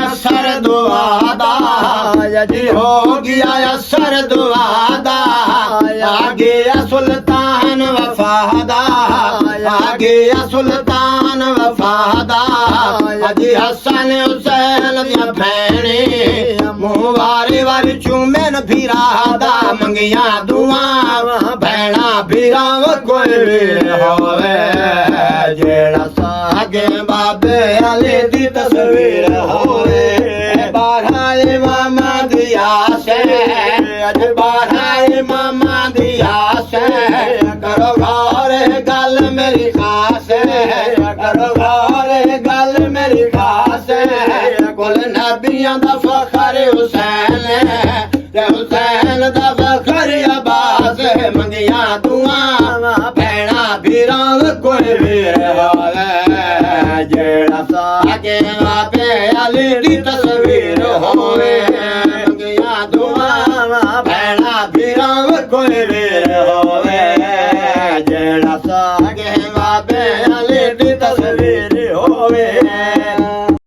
असर दुआ दा जी हो गया असर दुआ दा आ गया सुल्तान वफादा आ गया सुल्तान वफादा अजी हसन हुसैन दियां भैणे मुंह वारे वारे चूमेन फिरादा मंगियां दुआं भैणा फिराव कोई वीर होवे जेड़ा सागे बाबे अली दी तस्वीर होवे बारहा इमामा दी आस अज बारहा इमामा दी आस करो गौर गल मेरी खास करो गौर गल मेरी खास कुल नबियां दा फखर हुसैन ते हुसैन दा फखर अब्बास मंगियां दुआं भैणा फिराव कोई वीर होवे जेड़ा सागे बाबे अली दी तस्वीर होवे मंगियां दुआं भैणा फिराव कोई वीर होवे जेड़ा सागे बाबे अली दी तस्वीर होवे।